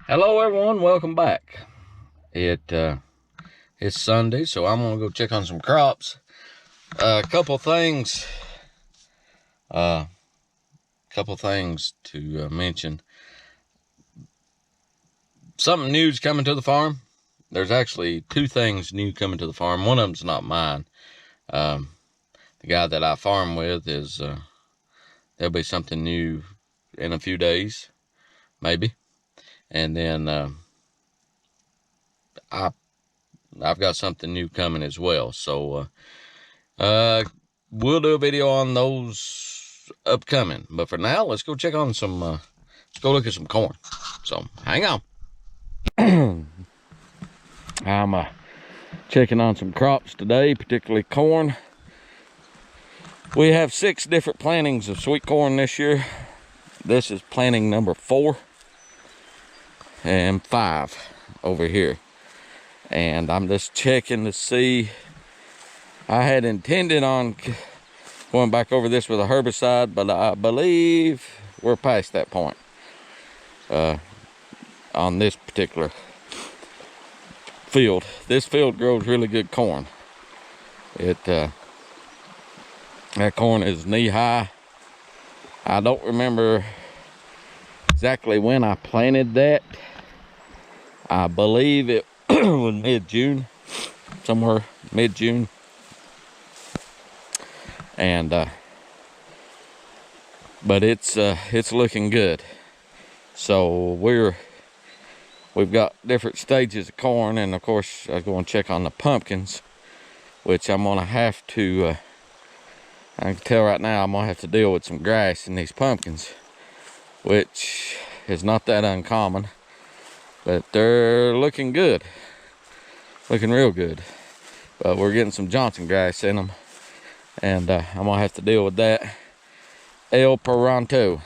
Hello everyone, welcome back. It's Sunday, so I'm gonna go check on some crops. A couple things to mention. Something new's coming to the farm. There's actually two things new coming to the farm. One of them's not mine. The guy that I farm with is there'll be something new in a few days, maybe. And then I've got something new coming as well. So we'll do a video on those upcoming. But for now, let's go check on some, let's go look at some corn. So hang on. I'm checking on some crops today, particularly corn. We have 6 different plantings of sweet corn this year. This is planting number 4 and 5 over here. And I'm just checking to see. I had intended on going back over this with a herbicide, but I believe we're past that point on this particular field. This field grows really good corn. That corn is knee high. I don't remember exactly when I planted that. I believe it was mid-June, somewhere mid-June. And but it's looking good. So we've got different stages of corn, and of course I'm going to check on the pumpkins, which I'm gonna have to I can tell right now I'm gonna have to deal with some grass in these pumpkins, which is not that uncommon, but they're looking good, looking real good. But we're getting some Johnson grass in them, and I'm gonna have to deal with that. El Paronto,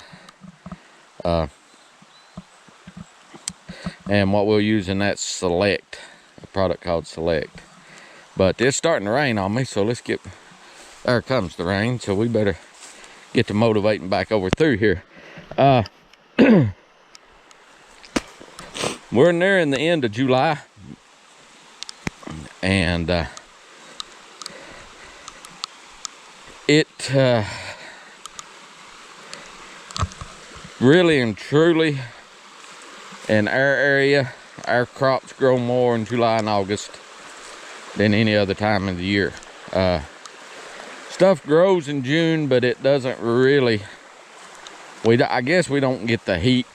and what we'll use in that Select, a product called Select. But it's starting to rain on me, so let's get, there comes the rain, so we better get to motivating back over through here. We're nearing the end of July, and really and truly in our area, our crops grow more in July and August than any other time of the year. Stuff grows in June, but it doesn't really, I guess we don't get the heat.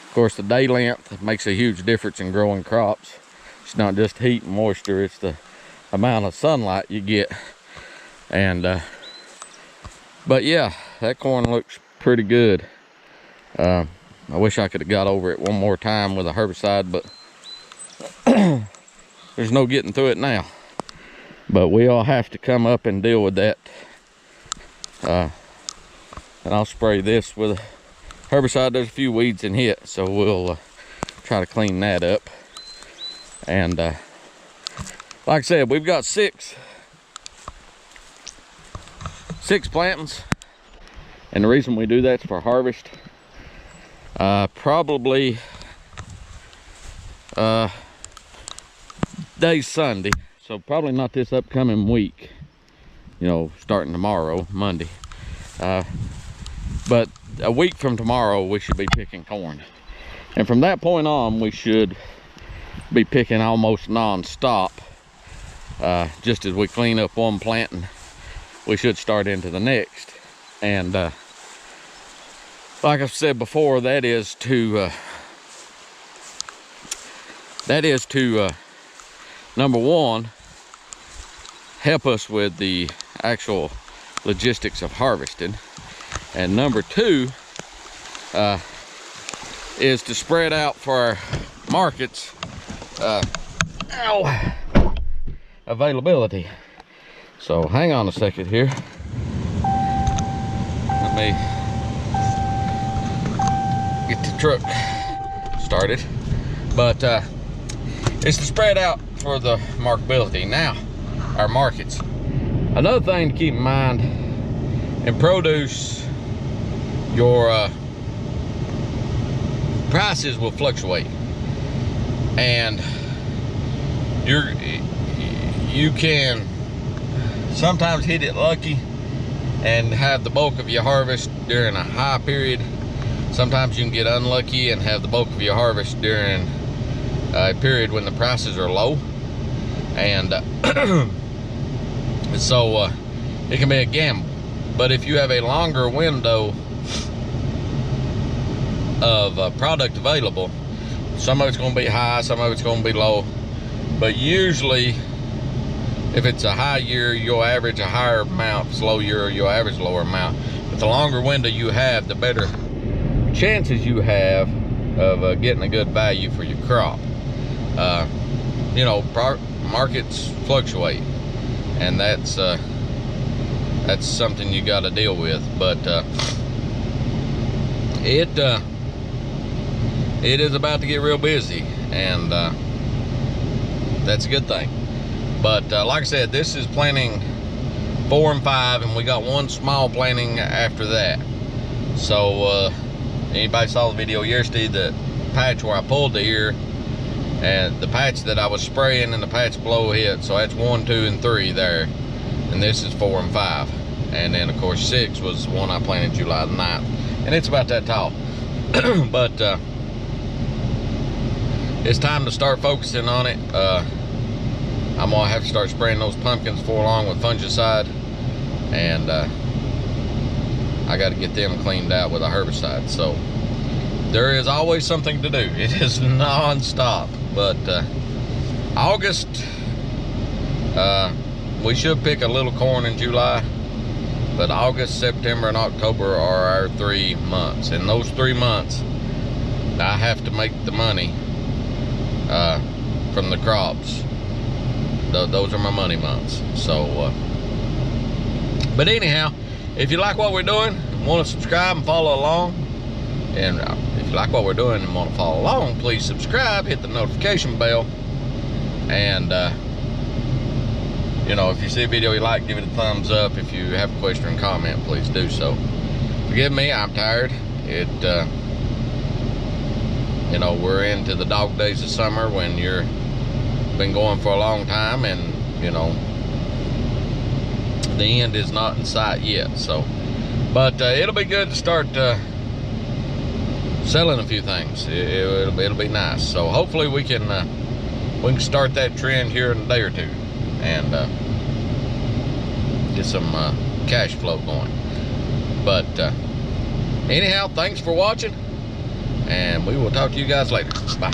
Of course, the day length makes a huge difference in growing crops. It's not just heat and moisture, it's the amount of sunlight you get. And but yeah, that corn looks pretty good. I wish I could have got over it one more time with a herbicide, but there's no getting through it now. But we all have to come up and deal with that. And I'll spray this with a herbicide. There's a few weeds in it, so we'll try to clean that up. And like I said, we've got six plantings, and the reason we do that is for harvest. Probably day's Sunday, so probably not this upcoming week, you know, starting tomorrow, Monday. But a week from tomorrow we should be picking corn, and from that point on we should be picking almost non-stop. Just as we clean up one planting, we should start into the next. And like I've said before, that is to number one, help us with the actual logistics of harvesting, and number two is to spread out for our markets availability. So hang on a second here, let me get the truck started. But it's to spread out for the marketability. Now, our markets. Another thing to keep in mind in produce, your prices will fluctuate, and you can sometimes hit it lucky and have the bulk of your harvest during a high period. Sometimes you can get unlucky and have the bulk of your harvest during a period when the prices are low. And so it can be a gamble. But if you have a longer window of product available, some of it's going to be high, some of it's going to be low. But usually, if it's a high year, you'll average a higher amount. If it's a low year, you'll average a lower amount. But the longer window you have, the better chances you have of getting a good value for your crop. You know, markets fluctuate, and that's something you got to deal with. But it is about to get real busy, and that's a good thing. But like I said, this is planting 4 and 5, and we got one small planting after that. So anybody saw the video yesterday, the patch where I pulled the ear, and the patch that I was spraying and the patch below hit. So that's 1, 2, and 3 there, and this is 4 and 5. And then of course 6 was the one I planted July the 9th, and it's about that tall. But it's time to start focusing on it. I'm gonna have to start spraying those pumpkins before long with fungicide, and I got to get them cleaned out with a herbicide. So there is always something to do. It is non-stop. But August, we should pick a little corn in July, but August, September, and October are our 3 months. And those 3 months, I have to make the money from the crops. Those are my money months. So but anyhow, if you like what we're doing, want to subscribe and follow along, and if you like what we're doing and want to follow along, please subscribe, hit the notification bell, and you know, if you see a video you like, give it a thumbs up. If you have a question or comment, please do so. Forgive me, I'm tired. You know, we're into the dog days of summer when you're been going for a long time, and you know, the end is not in sight yet. So but it'll be good to start selling a few things. It'll be nice. So hopefully we can start that trend here in a day or two, and get some cash flow going. But anyhow, thanks for watching, and we will talk to you guys later. Bye.